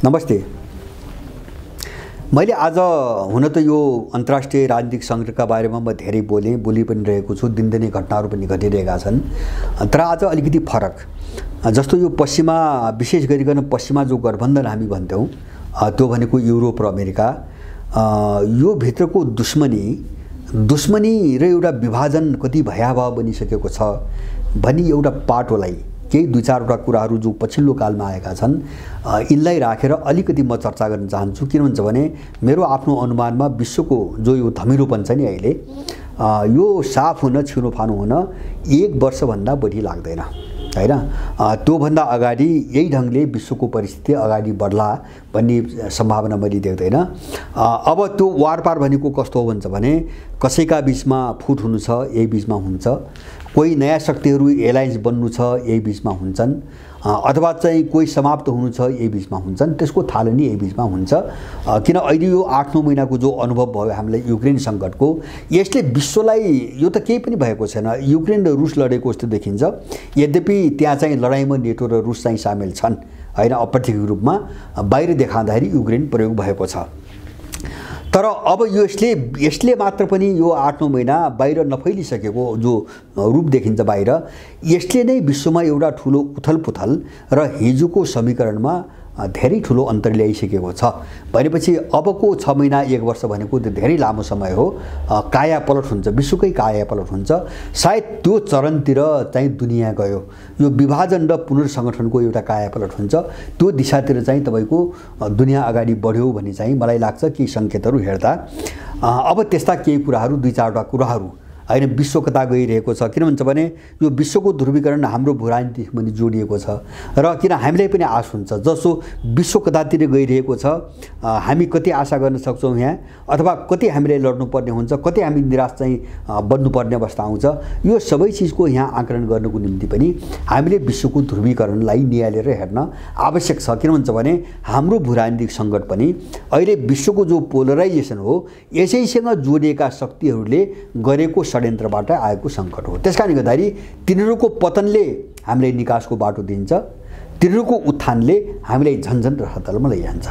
नमस्ते। मैले आज हुन त यो अन्तर्राष्ट्रिय राजनीतिक सङ्कटका बारेमा म धेरै बोली पनि रहेको छु। दिनदिनै घटनाहरू पनि घटिरहेका छन्। तर आज अलिकति फरक, जस्तो यो पश्चिमा, विशेष गरिकन पश्चिमा जो गठबन्धन हामी भन्थ्यौँ त्यो भनेको युरोप र अमेरिका, यो भित्रको दुश्मनी र एउटा विभाजन कति भयावह बनिसकेको छ भनी एउटा पाटोलाई केही दुई चारवटा कुराहरू जो पछिल्लो कालमा आएका छन् यिनलाई राखेर अलिकति म चर्चा गर्न चाहन्छु। किन भन्छ भने मेरो आफ्नो अनुमानमा विश्वको जो यो धमिलोपन छ नि अहिले, यो साफ हुन, छिनोफानो हुन 1 वर्षभन्दा बढी लाग्दैन, हैन। त्योभन्दा अगाडि यही ढङ्गले विश्वको परिस्थिति अगाडि बढ्ला भन्ने सम्भावना मैले देख्दैन। अब त्यो वारपार भनेको कस्तो हो भन्छ भने कसैका बीचमा फुट हुनु छ, यही बीचमा हुन्छ। कोही नयाँ शक्तिहरू एलायन्स बन्नु छ, यही बीचमा हुन्छन्। अथवा चाहिँ कोही समाप्त हुनु छ, यही बीचमा हुन्छन्। त्यसको थालनी यही बीचमा हुन्छ। किन अहिले यो 8-9 महिनाको जो अनुभव भयो हामीलाई युक्रेन सङ्कटको, यसले विश्वलाई, यो त केही पनि भएको छैन, युक्रेन र रुस लडेको जस्तो देखिन्छ। यद्यपि त्यहाँ चाहिँ लडाइँमा नेटो र रुस चाहिँ सामेल छन्, हैन। अप्रत्यक्ष रूपमा बाहिर देखाउँदाखेरि युक्रेन प्रयोग भएको छ। तर अब यसले मात्र पनि यो 8-9 महिना बाहिर नफैलिसकेको जो रूप देखिन्छ बाहिर, यसले नै विश्वमा एउटा ठुलो उथलपुथल र हिजोको समीकरणमा धेरै ठुलो अन्तर ल्याइसकेको छ। भनेपछि अबको 6 महिना 1 वर्ष भनेको त्यो धेरै लामो समय हो। कायापलट हुन्छ, विश्वकै कायापलट हुन्छ। सायद त्यो चरणतिर चाहिँ दुनियाँ गयो। यो विभाजन र पुनर्सङ्गठनको एउटा कायापलट हुन्छ। त्यो दिशातिर चाहिँ तपाईको दुनियाँ अगाडि बढ्यो भन्ने चाहिँ मलाई लाग्छ केही सङ्केतहरू हेर्दा। अब त्यस्ता केही कुराहरू, 2-4वटा कुराहरू, हैन, विश्व कता गइरहेको छ। किन भन्छ भने यो विश्वको ध्रुवीकरण हाम्रो भूराजनीतिसँग पनि जोडिएको छ र किन हामीलाई पनि आश हुन्छ जसो विश्व कतातिर गइरहेको छ, हामी कति आशा गर्न सक्छौँ यहाँ, अथवा कति हामीलाई लड्नुपर्ने हुन्छ, कति हामी निराश चाहिँ बन्नुपर्ने अवस्था आउँछ। यो सबै चिजको यहाँ आकलन गर्नको निम्ति पनि हामीले विश्वको ध्रुवीकरणलाई निहालेर हेर्न आवश्यक छ। किन भन्छ भने हाम्रो भूराजनीतिक सङ्कट पनि अहिले विश्वको जो पोलराइजेसन हो यसैसँग जोडिएका शक्तिहरूले गरेको षड्यन्त्रबाट आएको सङ्कट हो। त्यसकारणले गर्दाखेरि तिनीहरूको पतनले हामीलाई निकासको बाटो दिन्छ, तिनीहरूको उत्थानले हामीलाई झन्झन रसातलमा लैजान्छ।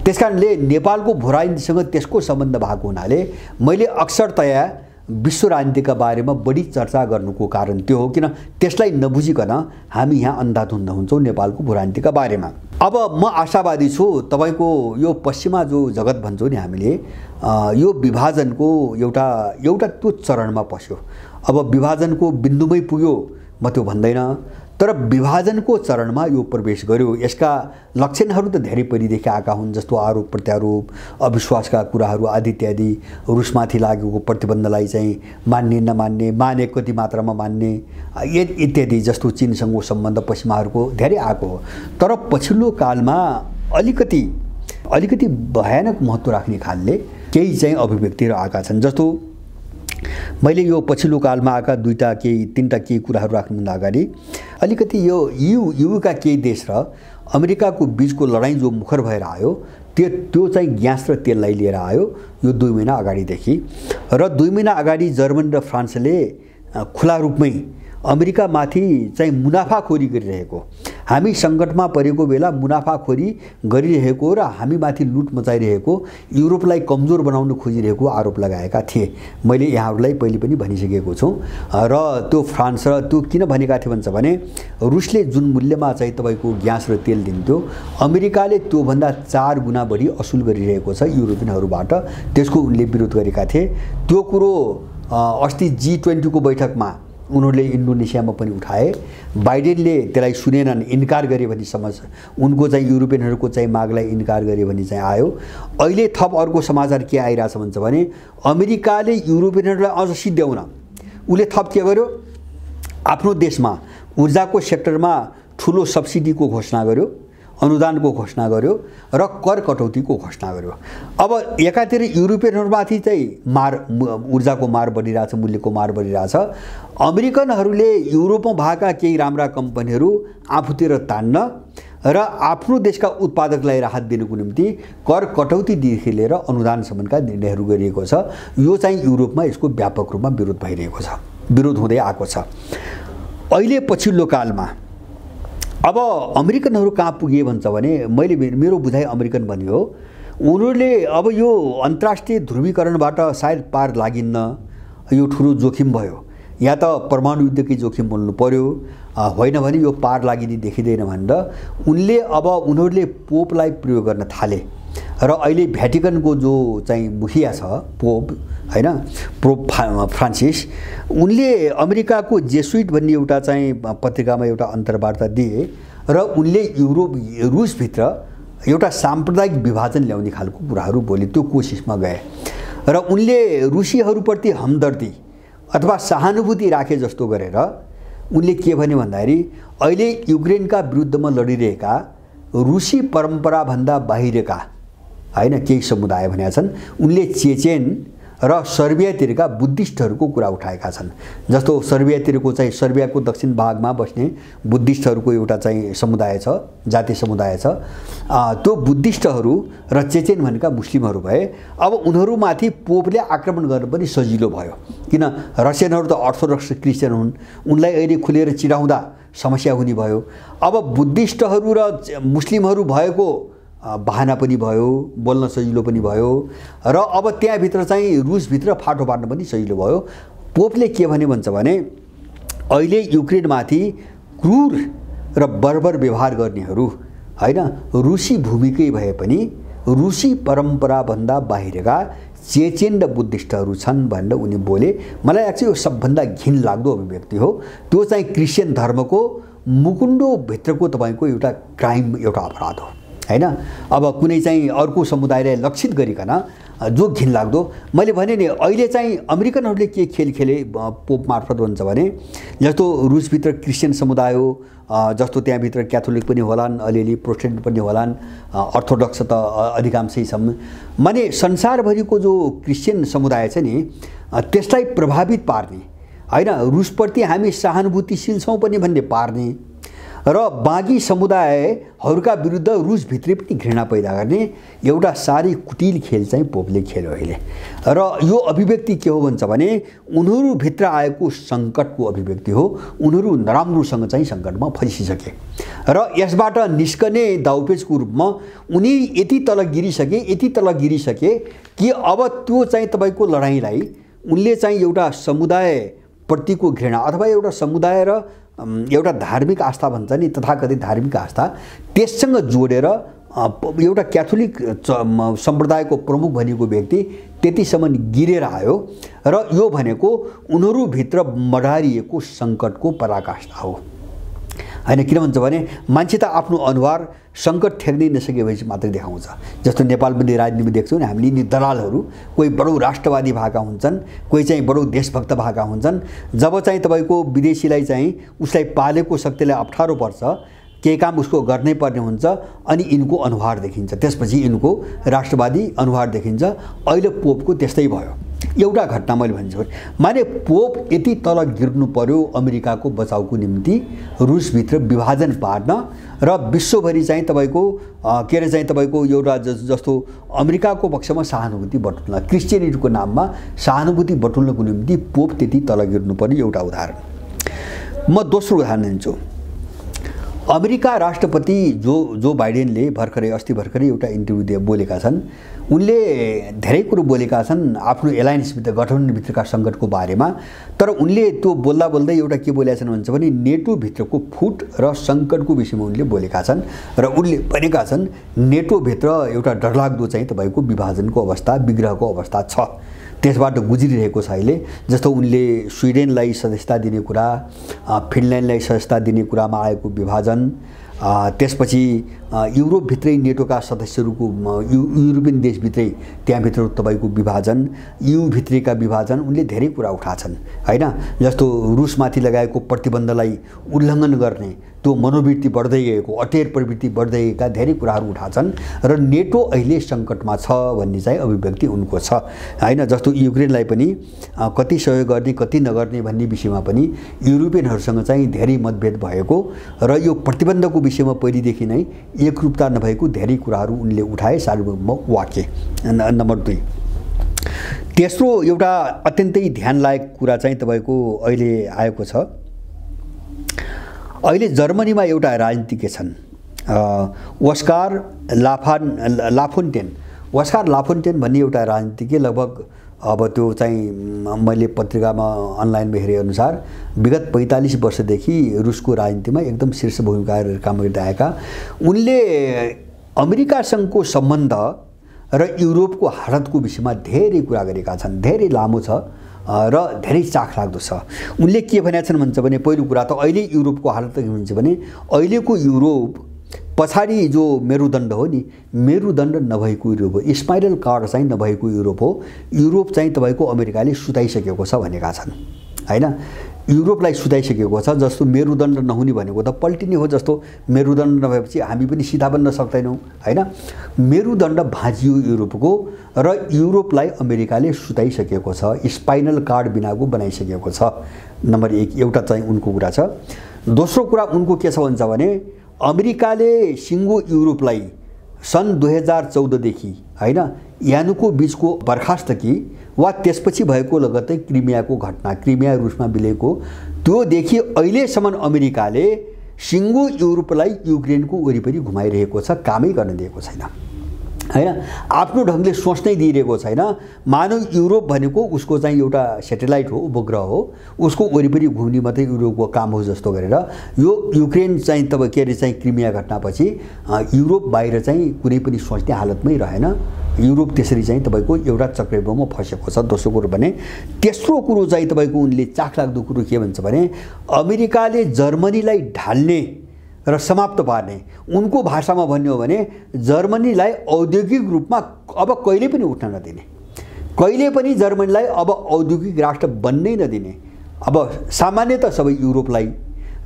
त्यसकारणले नेपालको भूराजनीतिसँग त्यसको सम्बन्ध भएको हुनाले मैले अक्सरतया विश्व राजनीतिका बारेमा बढी चर्चा गर्नुको कारण त्यो हो। किन त्यसलाई नबुझिकन हामी यहाँ अन्धाधुन्ध हुन्छौँ नेपालको भूराजनीतिका बारेमा। अब म आशावादी छु तपाईको यो पश्चिमा जो जगत भन्छौँ नि हामीले, यो विभाजनको एउटा त्यो चरणमा पस्यो। अब विभाजनको बिन्दुमै पुग्यो म त्यो भन्दैन, तर विभाजनको चरणमा यो प्रवेश गर्यो। यसका लक्षणहरू त धेरै पहिलेदेखि आएका हुन्, जस्तो आरोप प्रत्यारोप, अविश्वासका कुराहरू आदि इत्यादि, रुसमाथि लागेको प्रतिबन्धलाई चाहिँ मान्ने नमान्ने, माने कति मात्रामा मान्ने इत्यादि, जस्तो चीनसँगको सम्बन्ध पश्चिमाहरूको धेरै आएको हो। तर पछिल्लो कालमा अलिकति भयानक महत्त्व राख्ने खालले केही चाहिँ अभिव्यक्तिहरू आएका छन्। जस्तो मैले यो पछिल्लो कालमा आएका 2-3टा केही कुराहरू राख्नुभन्दा अगाडि अलिकति यो युका केही देश र अमेरिकाको बीचको लडाइँ जो मुखर भएर आयो त्यो चाहिँ ग्यास र तेललाई लिएर आयो यो 2 महिना अगाडिदेखि। र 2 महिना अगाडि जर्मनी र फ्रान्सले खुला रूपमै अमेरिकामाथि चाहिँ मुनाफाखोरी गरिरहेको, हामी सङ्कटमा परेको बेला मुनाफाखोरी गरिरहेको र हामीमाथि लुट मचाइरहेको, युरोपलाई कमजोर बनाउन खोजिरहेको आरोप लगाएका थिए। मैले यहाँहरूलाई पहिले पनि भनिसकेको छु। र त्यो फ्रान्स र त्यो किन भनेका थिए भन्छ भने रुसले जुन मूल्यमा चाहिँ तपाईँको ग्यास र तेल दिन्थ्यो, अमेरिकाले त्योभन्दा 4 गुणा बढी असुल गरिरहेको छ युरोपियनहरूबाट। त्यसको उनले विरोध गरेका थिए। त्यो कुरो अस्ति G20 को बैठकमा उनीहरूले इन्डोनेसियामा पनि उठाए। बाइडेनले त्यसलाई सुनेनन्, इन्कार गरे भन्ने समस्या, उनको चाहिँ युरोपियनहरूको चाहिँ मागलाई इन्कार गरे भन्ने चाहिँ आयो। अहिले थप अर्को समाचार के आइरहेछ भन्छ भने अमेरिकाले युरोपियनहरूलाई अझ सिद्ध्याउन उसले थप के गर्यो, आफ्नो देशमा ऊर्जाको सेक्टरमा ठुलो सब्सिडीको घोषणा गर्यो, अनुदानको घोषणा गर्यो र कर कटौतीको घोषणा गर्यो। अब एकातिर युरोपियनहरूमाथि चाहिँ ऊर्जाको मार बढिरहेछ, मूल्यको मार बढिरहेछ। अमेरिकनहरूले युरोपमा भएका केही राम्रा कम्पनीहरू आफूतिर तान्न र आफ्नो देशका उत्पादकलाई राहत दिनुको निम्ति कर कटौतीदेखि लिएर अनुदानसम्मका निर्णयहरू गरिएको छ। यो चाहिँ युरोपमा यसको व्यापक रूपमा विरोध भइरहेको छ, विरोध हुँदै आएको छ। अहिले पछिल्लो कालमा अब अमेरिकनहरू कहाँ पुगे भन्छ भने मैले मेरो बुझाइ अमेरिकन भन्यो उनीहरूले अब यो अन्तर्राष्ट्रिय ध्रुवीकरणबाट सायद पार लागिन्न, यो ठुलो जोखिम भयो, या त परमाणु युद्धकै जोखिम बोल्नु पर्यो, होइन भने यो पार लागिने देखिँदैन भनेर उनीहरूले पोपलाई प्रयोग गर्न थाले। र अहिले भ्याटिकनको जो चाहिँ मुखिया छ पोप हैन, पोप फ्रान्सिस, उनले अमेरिकाको जेसुइट भन्ने एउटा चाहिँ पत्रिकामा एउटा अन्तर्वार्ता दिए र उनले रुसभित्र एउटा साम्प्रदायिक विभाजन ल्याउने खालको कुराहरू बोले, त्यो कोसिसमा गए र उनले रुसीहरूप्रति हमदर्दी अथवा सहानुभूति राखे जस्तो गरेर उनले के भने भन्दाखेरि अहिले युक्रेनका विरुद्धमा लडिरहेका रुसी परम्पराभन्दा बाहिरका हैन केही समुदाय भनेका छन्। उनले चेचेन र सर्बियातिरका बुद्धिस्टहरूको कुरा उठाएका छन्। जस्तो सर्बियातिरको चाहिँ सर्बियाको दक्षिण भागमा बस्ने बुद्धिस्टहरूको एउटा चाहिँ समुदाय छ, जातीय समुदाय छ। त्यो बुद्धिस्टहरू र चेचेन भनेका मुस्लिमहरू भए। अब उनीहरूमाथि पोपले आक्रमण गर्न पनि सजिलो भयो, किन रसियनहरू त अर्थोडक्स क्रिस्चियन हुन्, उनलाई अहिले खुलेर चिराउँदा समस्या हुने भयो। अब बुद्धिस्टहरू र मुस्लिमहरू भएको बहाना पनि भयो, बोल्न सजिलो पनि भयो र अब त्यहाँभित्र चाहिँ रुसभित्र फाटो पार्न पनि सजिलो भयो। पोपले के भने भन्छ भने अहिले युक्रेनमाथि क्रूर र बर्बर व्यवहार गर्नेहरू हैन रुसी भूमिकै भए पनि रुसी परम्पराभन्दा बाहिरका चेचेन र बुद्धिस्टहरू छन् भनेर उनी बोले। मलाई लाग्छ यो सबभन्दा घिनलाग्दो अभिव्यक्ति हो। त्यो चाहिँ क्रिस्चियन धर्मको मुकुण्डोभित्रको तपाईँको एउटा क्राइम, एउटा अपराध हो हैन। अब कुनै चाहिँ अर्को समुदायलाई लक्षित गरिकन जो घिनलाग्दो। मैले भने नि अहिले चाहिँ अमेरिकनहरूले के खेल खेले पोप मार्फत भन्छ भने जस्तो रुसभित्र क्रिस्चियन समुदाय हो, जस्तो त्यहाँभित्र क्याथोलिक पनि होलान्, अलिअलि प्रोटेस्टेन्ट पनि होलान्, अर्थोडक्स त अधिकांशै छन्। माने संसारभरिको जो क्रिस्चियन समुदाय छ नि त्यसलाई प्रभावित पार्ने हैन, रुसप्रति हामी सहानुभूतिशील छौँ पनि भन्ने पार्ने र बाँकी समुदायहरूका विरुद्ध रुसभित्रै पनि घृणा पैदा गर्ने एउटा साह्रै कुटिल खेल चाहिँ पोपले खेल्यो अहिले। र यो अभिव्यक्ति के हो भन्छ भने उनीहरूभित्र आएको सङ्कटको अभिव्यक्ति हो। उनीहरू नराम्रोसँग चाहिँ सङ्कटमा फँसिसके र यसबाट निस्कने दाउपेचको रूपमा उनी यति तल गिरिसके कि अब त्यो चाहिँ तपाईँको लडाइँलाई उनले चाहिँ एउटा समुदायप्रतिको घृणा अथवा एउटा समुदाय र एउटा धार्मिक आस्था भन्छ नि, तथाकथित धार्मिक आस्था, त्यससँग जोडेर एउटा क्याथोलिक सम्प्रदायको प्रमुख भनेको व्यक्ति त्यतिसम्म गिरेर आयो र यो भनेको उनीहरूभित्र मडारिएको सङ्कटको पराकाष्ठा हो हैन। किन भन्छ भने मान्छे त आफ्नो अनुहार सङ्कट ठेक्नै नसकेपछि मात्रै देखाउँछ। जस्तो नेपाल पनि राजनीतिमा देख्छौँ नि हामीले, नि दलालहरू कोही बडो राष्ट्रवादी भएका हुन्छन्, कोही चाहिँ बडो देशभक्त भएका हुन्छन्। जब चाहिँ तपाईँको विदेशीलाई चाहिँ उसलाई पालेको शक्तिलाई अप्ठ्यारो पर्छ, केही काम उसको गर्नै पर्ने हुन्छ, अनि यिनको अनुहार देखिन्छ, त्यसपछि यिनको राष्ट्रवादी अनुहार देखिन्छ। अहिले पोपको त्यस्तै भयो। एउटा घटना मैले भन्छु, माने पोप यति तल गिर्नु पर्यो अमेरिकाको बचाउको निम्ति, रुसभित्र विभाजन पार्न र विश्वभरि चाहिँ तपाईँको के अरे चाहिँ तपाईँको एउटा जस्तो अमेरिकाको पक्षमा सहानुभूति बटुल्न, क्रिस्चियनिटीको नाममा सहानुभूति बटुल्नको निम्ति पोप त्यति तल गिर्नु पर्यो। एउटा उदाहरण म दोस्रो उदाहरण दिन्छु। अमेरिका राष्ट्रपति जो बाइडेनले अस्ति भर्खरै एउटा इन्टरभ्यू बोलेका छन्। उनले धेरै कुरो बोलेका छन् आफ्नो एलायन्सभित्र गठबन्धनभित्रका सङ्कटको बारेमा, तर उनले त्यो बोल्दै एउटा के बोलेका छन् भन्छ भने नेटोभित्रको फुट र सङ्कटको विषयमा उनले बोलेका छन् र उनले भनेका छन् नेटोभित्र एउटा डरलाग्दो चाहिँ तपाईँको विभाजनको अवस्था, विग्रहको अवस्था छ, त्यसबाट गुज्रिरहेको छ अहिले। जस्तो उनले स्विडेनलाई सदस्यता दिने कुरा, फिनल्यान्डलाई सदस्यता दिने कुरामा आएको विभाजन, त्यसपछि युरोपभित्रै नेटोका सदस्यहरूको युरोपियन देशभित्रै त्यहाँभित्र तपाईँको विभाजन, युभित्रिका विभाजन, उनले धेरै कुरा उठाछन् हैन। जस्तो रुसमाथि लगाएको प्रतिबन्धलाई उल्लङ्घन गर्ने त्यो मनोवृत्ति बढ्दै गएको, अटेर प्रवृत्ति बढ्दै गएका धेरै कुराहरू उठाछन् र नेटो अहिले सङ्कटमा छ भन्ने चाहिँ अभिव्यक्ति उनको छ हैन। जस्तो युक्रेनलाई पनि कति सहयोग गर्ने कति नगर्ने भन्ने विषयमा पनि युरोपियनहरूसँग चाहिँ धेरै मतभेद भएको र यो प्रतिबन्धको विषयमा पहिलेदेखि नै एकरूपता नभएको धेरै कुराहरू उनले उठाए सार्वभौम वाक्य। नम्बर 2, तेस्रो एउटा अत्यन्तै ध्यान लायक कुरा चाहिँ तपाईँको अहिले आएको छ। अहिले जर्मनीमा एउटा राजनीतिज्ञ छन् ओस्कार लाफोन्टेन भन्ने एउटा राजनीतिज्ञ लगभग अब त्यो चाहिँ मैले पत्रिकामा अनलाइनमा हेरे अनुसार विगत 45 वर्षदेखि रुसको राजनीतिमा एकदम शीर्ष भूमिकाहरू काम गर्दै आएका उनले अमेरिकासँगको सम्बन्ध र युरोपको हालतको विषयमा धेरै कुरा गरेका छन्। धेरै लामो छ र धेरै चाखलाग्दो छ। उनले के भनेका छन् भन्छ भने पहिलो कुरा त अहिले युरोपको हालत के भन्छ भने अहिलेको युरोप पछाडि जो मेरुदण्ड हो नि मेरुदण्ड नभएको युरोप हो, स्पाइरल कार्ड चाहिँ नभएको युरोप हो। युरोप चाहिँ तपाईको अमेरिकाले सुताइसकेको छ भनेका छन् हैन। युरोपलाई सुताइसकेको छ। जस्तो मेरुदण्ड नहुने भनेको त पल्टिने हो। जस्तो मेरुदण्ड नभएपछि हामी पनि सिधा बन्न सक्दैनौँ हैन। मेरुदण्ड भाँचियो युरोपको र युरोपलाई अमेरिकाले सुताइसकेको छ, स्पाइनल कार्ड बिनाको बनाइसकेको छ। नम्बर 1 एउटा चाहिँ उनको कुरा छ। दोस्रो कुरा उनको के छ भन्छ भने अमेरिकाले सिङ्गो युरोपलाई सन् 2014 देखि हैन यानुको बीचको बर्खास्तकी वा त्यसपछि भएको लगत्तै क्रिमियाको घटना, क्रिमिया रुसमा बिलेको त्योदेखि अहिलेसम्म अमेरिकाले सिङ्गो युरोपलाई युक्रेनको वरिपरि घुमाइरहेको छ, कामै गर्न दिएको छैन हैन। आफ्नो ढङ्गले सोच्नै दिइरहेको छैन। मानव युरोप भनेको उसको चाहिँ एउटा सेटेलाइट हो, उपग्रह हो, उसको वरिपरि घुम्ने मात्रै युरोपको काम हो जस्तो गरेर यो युक्रेन चाहिँ तब के अरे चाहिँ क्रिमिया घटनापछि युरोप बाहिर चाहिँ कुनै पनि सोच्ने हालतमै रहेन। युरोप त्यसरी चाहिँ तपाईको एउटा चक्रव्यूहमा फसेको छ। दोस्रो कुरो भने तेस्रो कुरो चाहिँ तपाईको उनले चाखलाग्दो कुरो के भन्छ भने अमेरिकाले जर्मनीलाई ढाल्ने र समाप्त पार्ने, उनको भाषामा भन्ने हो भने जर्मनीलाई औद्योगिक रूपमा अब कहिले पनि उठ्न नदिने, कहिले पनि जर्मनीलाई अब औद्योगिक राष्ट्र बन्नै नदिने। अब सामान्यतः सबै युरोपलाई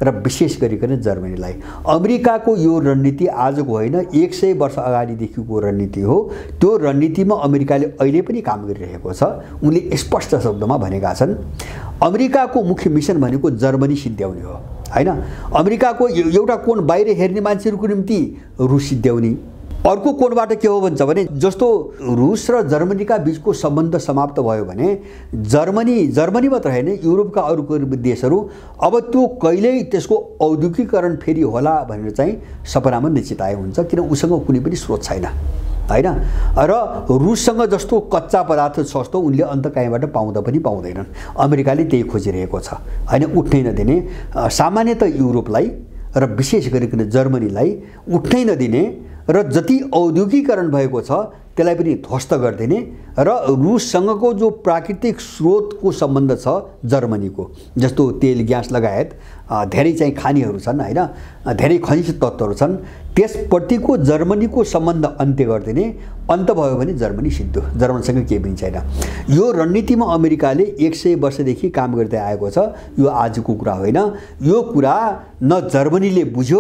र विशेष गरिकन जर्मनीलाई। अमेरिकाको यो रणनीति आजको होइन, 100 वर्ष अगाडिदेखिको रणनीति हो। त्यो रणनीतिमा अमेरिकाले अहिले पनि काम गरिरहेको छ। उनले स्पष्ट शब्दमा भनेका छन् अमेरिकाको मुख्य मिसन भनेको जर्मनी सिद्ध्याउने हो हैन। अमेरिकाको एउटा कोण बाहिर हेर्ने मान्छेहरूको निम्ति रुस सिद्ध्याउने, अर्को कोणबाट के हो भन्छ भने जस्तो रुस र जर्मनीका बीचको सम्बन्ध समाप्त भयो भने जर्मनी मात्र हैन युरोपका अरू देशहरू अब त्यो कहिल्यै त्यसको औद्योगिकीकरण फेरि होला भनेर चाहिँ सपनामा निश्चिताए हुन्छ, किन उसँग कुनै पनि स्रोत छैन हैन। र रुससँग जस्तो कच्चा पदार्थ छ जस्तो उनले अन्त कहीँबाट पाउँदा पनि पाउँदैनन्। अमेरिकाले त्यही खोजिरहेको छ हैन, उठ्नै नदिने। सामान्यतः युरोपलाई र विशेष गरिकन जर्मनीलाई उठ्नै नदिने र जति औद्योगिकीकरण भएको छ त्यसलाई पनि ध्वस्त गरिदिने र रुससँगको जो प्राकृतिक स्रोतको सम्बन्ध छ जर्मनीको, जस्तो तेल ग्यास लगायत धेरै चाहिँ खानीहरू छन् हैन, धेरै खनिज तत्त्वहरू छन्, त्यसप्रतिको जर्मनीको सम्बन्ध अन्त्य गरिदिने। अन्त भयो भने जर्मनी सिद्धो, जर्मनीसँग केही पनि छैन। यो रणनीतिमा अमेरिकाले 100 वर्षदेखि काम गर्दै आएको छ। यो आजको कुरा होइन। यो कुरा न जर्मनीले बुझ्यो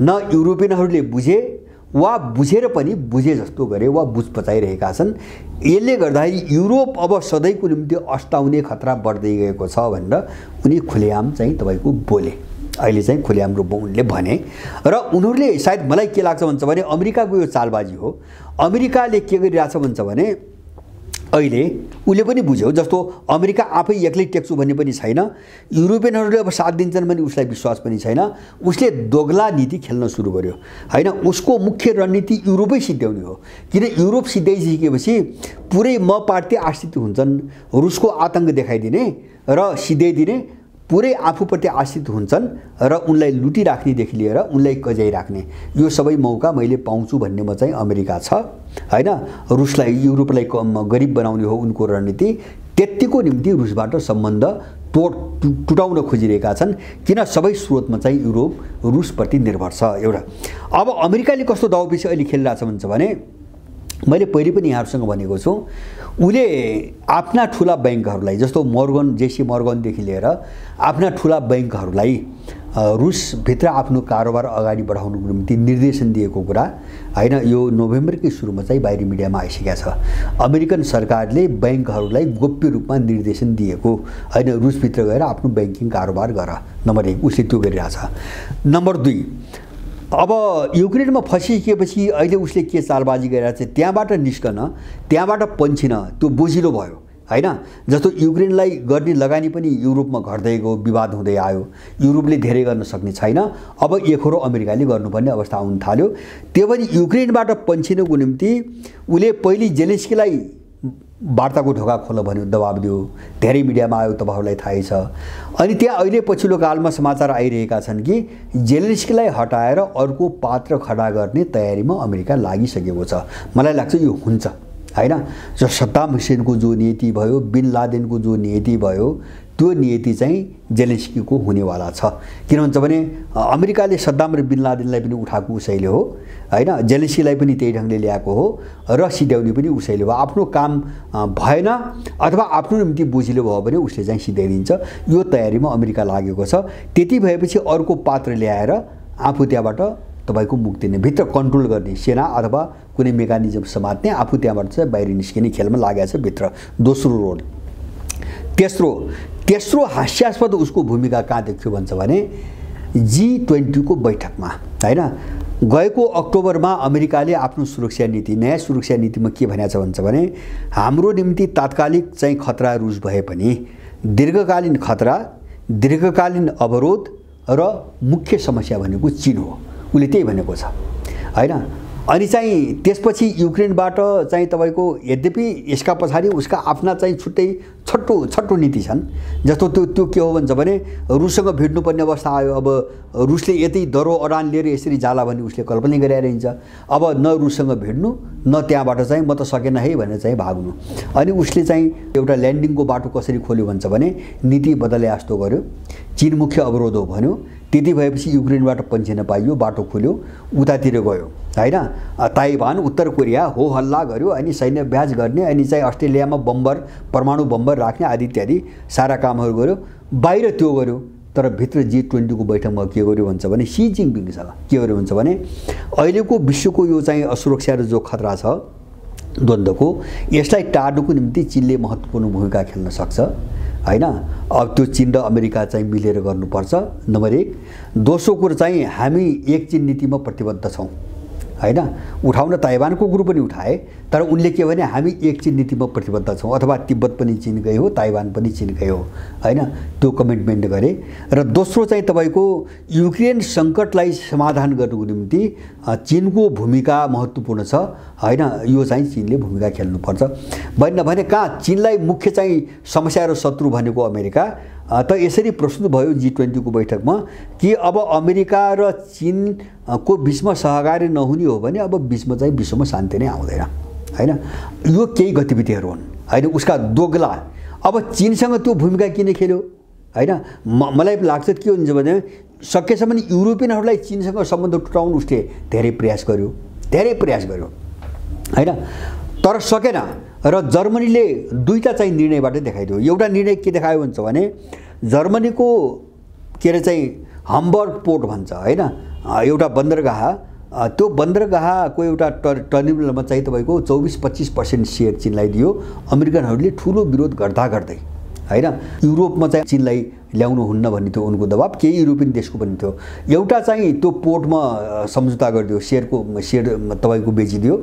न युरोपियनहरूले बुझे वा बुझेर पनि बुझे जस्तो गरे वा बुझ पचाइरहेका छन्। यसले गर्दाखेरि युरोप अब सधैँको निम्ति अस्ताउने खतरा बढ्दै गएको छ भनेर उनी खुलेआम चाहिँ तपाईको बोले। अहिले चाहिँ खुलेआम रूपमा उनले भने र उनीहरूले सायद मलाई के लाग्छ भन्छ भने अमेरिकाको यो चालबाजी हो। अमेरिकाले के गरिरहेछ भन्छ भने अहिले उसले पनि बुझ्यो, जस्तो अमेरिका आफै एक्लै टेक्छु भन्ने पनि छैन, युरोपियनहरूले अब साथ दिन्छन् भने उसलाई विश्वास पनि छैन। उसले दोगला नीति खेल्न सुरु गर्यो हैन। उसको मुख्य रणनीति युरोपै सिद्ध्याउने हो, किन युरोप सिद्ध्याइसकेपछि पुरै म पार्टी आश्रित हुन्छन्, रुसको आतंक देखाइदिने र सिद्ध्याइदिने, पुरै आफूप्रति आश्रित हुन्छन् र उनलाई लुटिराख्नेदेखि लिएर उनलाई कजाइराख्ने यो सबै मौका मैले पाउँछु भन्नेमा चाहिँ अमेरिका छ हैन। रुसलाई युरोपलाई गरिब बनाउने हो उनको रणनीति। त्यतिको निम्ति रुसबाट सम्बन्ध टुटाउन खोजिरहेका छन्, किन सबै स्रोतमा चाहिँ युरोप रुसप्रति निर्भर छ एउटा। अब अमेरिकाले कस्तो दाउपेची अहिले खेलिरहेछ भन्छ भने मैले पहिले पनि यहाँहरुसँग भनेको छु, उले आफ्ना ठुला बैंकहरूलाई जस्तो मोर्गन जेसी मोर्गनदेखि लिएर आफ्ना ठुला बैंकहरूलाई रुसभित्र आफ्नो कारोबार अगाडि बढाउनको निम्ति निर्देशन दिएको कुरा हैन। यो नोभेम्बरकै सुरुमा चाहिँ बाहिरी मिडियामा आइसकेको छ। अमेरिकन सरकारले बैंकहरूलाई गोप्य रूपमा निर्देशन दिएको हैन, रुसभित्र गएर आफ्नो बैंकिङ कारोबार गर। नम्बर 1 उसले त्यो गरिरहेछ। नम्बर 2 अब युक्रेनमा फसिसकेपछि अहिले उसले के चालबाजी गरिरहेछ, त्यहाँबाट निस्कन, त्यहाँबाट पन्छिन त्यो बोझिलो भयो हैन। जस्तो युक्रेनलाई गर्ने लगानी पनि युरोपमा घट्दै गयो, विवाद हुँदै आयो, युरोपले धेरै गर्न सक्ने छैन, अब एखोरो अमेरिकाले गर्नुपर्ने अवस्था आउन थाल्यो। त्यो पनि युक्रेनबाट पन्छिनको निम्ति उसले पहिले जेलेन्स्कीलाई वार्ताको ढोका खोल भन्यो, दबाब दियो, धेरै मिडियामा आयो, तपाईँहरूलाई थाहै छ। अनि त्यहाँ अहिले पछिल्लो कालमा समाचार आइरहेका छन् कि जेलेन्स्कीलाई हटाएर अर्को पात्र खडा गर्ने तयारीमा अमेरिका लागिसकेको छ। मलाई लाग्छ यो हुन्छ हैन। जो सद्दाम हुसेनको जो नीति भयो, बिन लादेनको जो नीति भयो, त्यो नीति चाहिँ जेलेन्स्कीको हुनेवाला छ। किन भन्छ भने अमेरिकाले सद्दाम र बिन लादेनलाई पनि उठाएको उसैले हो हैन, जेलेन्स्कीलाई पनि त्यही ढङ्गले ल्याएको हो र सिध्याउने पनि उसैले हो। आफ्नो काम भएन अथवा आफ्नो निम्ति बोझिलो भयो भने उसले चाहिँ सिध्याइदिन्छ। यो तयारीमा अमेरिका लागेको छ। त्यति भएपछि अर्को पात्र ल्याएर आफू त्यहाँबाट तपाईको मुक्ति नै भित्र कन्ट्रोल गर्ने सेना अथवा कुनै मेकानिजम समात्ने, आफू त्यहाँबाट चाहिँ बाहिर निस्किने खेलमा लागेको छ भित्र। दोस्रो रोल। तेस्रो हास्यास्पद उसको भूमिका कहाँ देखियो भन्छ भने G20 को बैठकमा हैन। गएको अक्टोबरमा अमेरिकाले आफ्नो सुरक्षा नीति, नयाँ सुरक्षा नीतिमा के भनेको छ भन्छ भने हाम्रो निम्ति तात्कालिक चाहिँ खतरा रुस भए पनि दीर्घकालीन खतरा, दीर्घकालीन अवरोध र मुख्य समस्या भनेको चीन हो। उसले त्यही भनेको छ हैन। अनि चाहिँ त्यसपछि युक्रेनबाट चाहिँ तपाईको यद्यपि यसका पछाडि उसका आफ्ना चाहिँ छुट्टै छट्टो नीति छन्। जस्तो त्यो के हो भन्छ भने रुससँग भिड्नुपर्ने अवस्था आयो। अब रुसले यतै दरो अडान लिएर यसरी जाला भने उसले कल्पना गरिरहन्छ। अब न रुससँग भिड्नु न त्यहाँबाट चाहिँ म त सकेन है भनेर चाहिँ भाग्नु। अनि उसले चाहिँ एउटा ल्यान्डिङको बाटो कसरी खोल्यो भन्छ भने नीति बदले जस्तो गर्यो। चीन मुख्य अवरोध हो भन्यो। त्यति भएपछि युक्रेनबाट पन्छिन पाइयो, बाटो खुल्यो, उतातिर गयो हैन। ताइवान, उत्तर कोरिया हो हल्ला गर्यो, अनि सैन्य अभ्यास गर्ने, अनि चाहिँ अस्ट्रेलियामा बम्बर, परमाणु बम्बर राख्ने आदि इत्यादि सारा कामहरू गर्यो। बाहिर त्यो गर्यो, तर भित्र G20 को बैठकमा के गर्यो भन्छ भने सी जिनपिङसँग के गर्यो भन्छ भने अहिलेको विश्वको यो चाहिँ असुरक्षा र जो खतरा छ द्वन्द्वको, यसलाई टार्नुको निम्ति चीनले महत्त्वपूर्ण भूमिका खेल्न सक्छ हैन। अब त्यो चीन र अमेरिका चाहिँ मिलेर गर्नुपर्छ नम्बर 1। दोस्रो कुरो चाहिँ हामी एक चीन नीतिमा प्रतिबद्ध छौँ हैन। उठाउन ताइवानको कुरो पनि उठाए, तर उनले के भने हामी एक चीन नीतिमा प्रतिबद्ध छौँ, अथवा तिब्बत पनि चीनकै हो, ताइवान पनि चीनकै हो हैन, त्यो कमिटमेन्ट गरे। र दोस्रो चाहिँ तपाईको युक्रेन सङ्कटलाई समाधान गर्नुको निम्ति चीनको भूमिका महत्त्वपूर्ण छ हैन। यो चाहिँ चीनले भूमिका खेल्नुपर्छ भने कहाँ चीनलाई मुख्य चाहिँ समस्या र शत्रु भनेको अमेरिका त यसरी प्रस्तुत भयो G20 को बैठकमा कि अब अमेरिका र चीनको बीचमा सहकारी नहुने हो भने अब बीचमा चाहिँ विश्वमा शान्ति नै आउँदैन हैन। यो केही गतिविधिहरू हुन् हैन। उसका दोगला अब चीनसँग त्यो भूमिका किन खेल्यो हैन। मलाई लाग्छ के हुन्छ भने सकेसम्म युरोपियनहरूलाई चीनसँग सम्बन्ध टुटाउन उसले धेरै प्रयास गर्यो हैन, तर सकेन। र जर्मनीले दुईटा चाहिँ निर्णयबाट देखाइदियो। एउटा निर्णय के देखायो भन्छ भने जर्मनीको के अरे चाहिँ हम्बर्ग पोर्ट भन्छ हैन, एउटा बन्दरगाह, त्यो बन्दरगाहको एउटा टर्मिनलमा चाहिँ तपाईको 24-25% सेयर चीनलाई दियो। अमेरिकनहरूले ठुलो विरोध गर्दै हैन युरोपमा चाहिँ चीनलाई ल्याउनु हुन्न भन्ने थियो उनको दबाब, केही युरोपियन देशको पनि थियो। एउटा चाहिँ त्यो पोर्टमा सम्झौता गरिदियो, सेयर तपाईको बेचिदियो।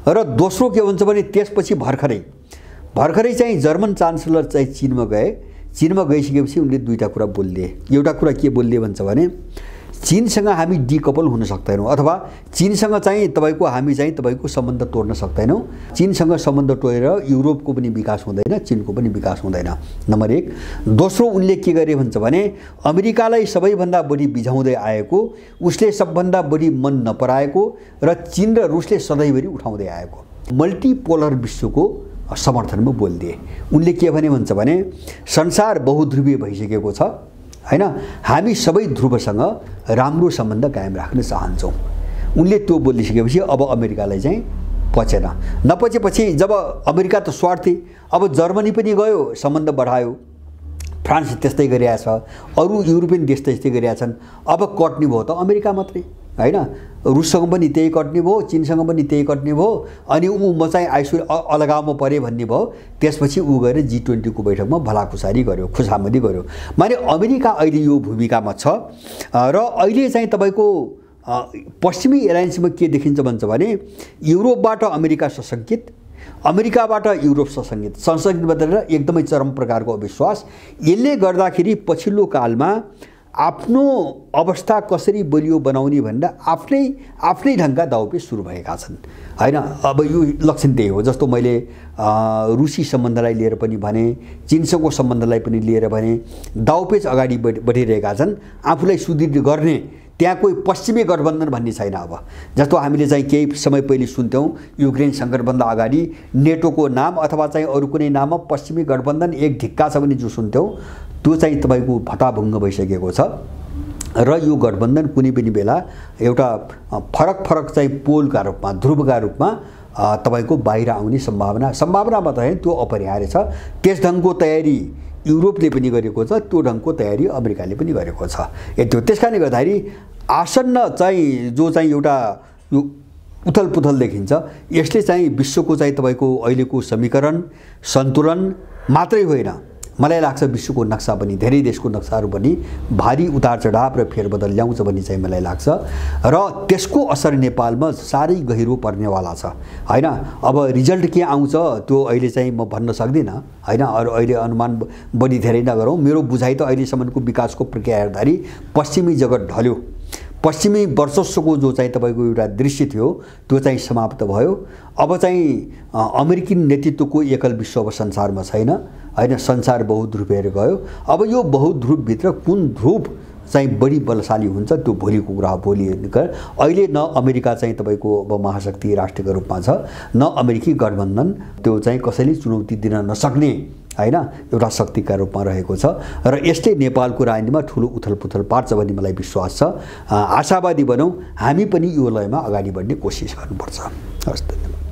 र दोस्रो के भन्छ भने त्यसपछि भर्खरै चाहिँ जर्मन चान्सलर चाहिँ चीनमा गइसकेपछि उनले दुईटा कुरा बोल्ले। एउटा कुरा के बोल्ले भन्छ भने चीनसँग हामी डिकपल हुन सक्दैनौँ, अथवा चीनसँग चाहिँ हामी चाहिँ तपाईको सम्बन्ध तोड्न सक्दैनौँ। चीनसँग सम्बन्ध तोडेर युरोपको पनि विकास हुँदैन, चीनको पनि विकास हुँदैन नम्बर 1। दोस्रो उनले के गरे भन्छ भने अमेरिकालाई सबैभन्दा बढी बिझाउँदै आएको, उसले सबभन्दा बढी मन नपराएको र चीन र रुसले सधैँभरि उठाउँदै आएको मल्टिपोलर विश्वको समर्थनमा बोलिदिए। उनले के भने भन्छ भने संसार बहुध्रुवीय भइसकेको छ हैन, हामी सबै ध्रुवसँग राम्रो सम्बन्ध कायम राख्न चाहन्छौँ। उनले त्यो बोलिसकेपछि अब अमेरिकालाई चाहिँ नपचेपछि जब अमेरिका त स्वार्थी, अब जर्मनी पनि गयो सम्बन्ध बढायो, फ्रान्स त्यस्तै गरिरहेको छ, अरू युरोपियन देश त्यस्तै गरिरहेका छन्। अब कट्ने भयो त अमेरिका मात्रै हैन, रुससँग पनि त्यही कट्ने भयो, चीनसँग पनि त्यही कट्ने भयो। अनि म चाहिँ अलगावमा परे भन्ने भयो। त्यसपछि गएर G20 को बैठकमा भलाखुसारी गर्यो, खुशामदी गर्यो। माने अमेरिका अहिले यो भूमिकामा छ। र अहिले चाहिँ तपाईको पश्चिमी एलायन्समा के देखिन्छ भन्छ भने युरोपबाट अमेरिका सशङ्कित, अमेरिकाबाट युरोप सँगसँगै बदलेर एकदमै चरम प्रकारको अविश्वास। यसले गर्दाखेरि पछिल्लो कालमा आफ्नो अवस्था कसरी बलियो बनाउने भनेर आफ्नै ढङ्गका दाउपेच सुरु भएका छन् हैन। अब यो लक्षण त्यही हो। जस्तो मैले रुसी सम्बन्धलाई लिएर पनि भने, चीनसँगको सम्बन्धलाई पनि लिएर भने, दाउपेच अगाडि बढिरहेका छन् आफूलाई सुदृढ गर्ने। त्यहाँ कोही पश्चिमी गठबन्धन भन्ने छैन। अब जस्तो हामीले चाहिँ केही समय पहिले सुन्थ्यौँ युक्रेन सङ्कटभन्दा अगाडि नेटोको नाम अथवा चाहिँ अरू कुनै नाममा पश्चिमी गठबन्धन एक ढिक्का छ भने जो सुन्थ्यौँ त्यो चाहिँ तपाईँको भताभुङ्ग भइसकेको छ। र यो गठबन्धन कुनै पनि बेला एउटा फरक चाहिँ पोलका रूपमा, ध्रुवका रूपमा तपाईँको बाहिर आउने सम्भावनामा त त्यो अपरिहार्य छ। त्यस ढङ्गको तयारी युरोपले पनि गरेको छ, त्यो ढङ्गको तयारी अमेरिकाले पनि गरेको छ। यति हो। त्यस कारणले गर्दाखेरि आसन्न चाहिँ जो चाहिँ एउटा यो उथलपुथल देखिन्छ, यसले चाहिँ विश्वको चाहिँ तपाईँको अहिलेको समीकरण सन्तुलन मात्रै होइन, मलाई लाग्छ विश्वको नक्सा पनि, धेरै देशको नक्साहरू पनि भारी उतार चढाव र फेरबदल ल्याउँछ भन्ने चाहिँ मलाई लाग्छ। र त्यसको असर नेपालमा साह्रै गहिरो पर्नेवाला छ हैन। अब रिजल्ट के आउँछ त्यो अहिले चाहिँ म भन्न सक्दिनँ हैन। अरू अहिले अनुमान बढी धेरै नगरौँ। मेरो बुझाइ त अहिलेसम्मको विकासको प्रक्रिया हेर्दाखेरि पश्चिमी जगत ढल्यो। पश्चिमी वर्चस्वको जो चाहिँ तपाईँको एउटा दृश्य थियो त्यो चाहिँ समाप्त भयो। अब चाहिँ अमेरिकी नेतृत्वको एकल विश्व अब संसारमा छैन हैन। संसार बहुध्रुवेर गयो। अब यो बहुध्रुवभित्र कुन ध्रुव चाहिँ बढी बलशाली हुन्छ त्यो भोलिको कुरा हो। भोलि अहिले न अमेरिका चाहिँ तपाईँको अब महाशक्ति राष्ट्रको रूपमा छ, न अमेरिकी गठबन्धन त्यो चाहिँ कसैले चुनौती दिन नसक्ने हैन एउटा शक्तिका रूपमा रहेको छ। र यसले नेपालको राजनीतिमा ठुलो उथलपुथल पार्छ भन्ने मलाई विश्वास छ। आशावादी बनौँ, हामी पनि यो लयमा अगाडि बढ्ने कोसिस गर्नुपर्छ। हस्, धन्यवाद।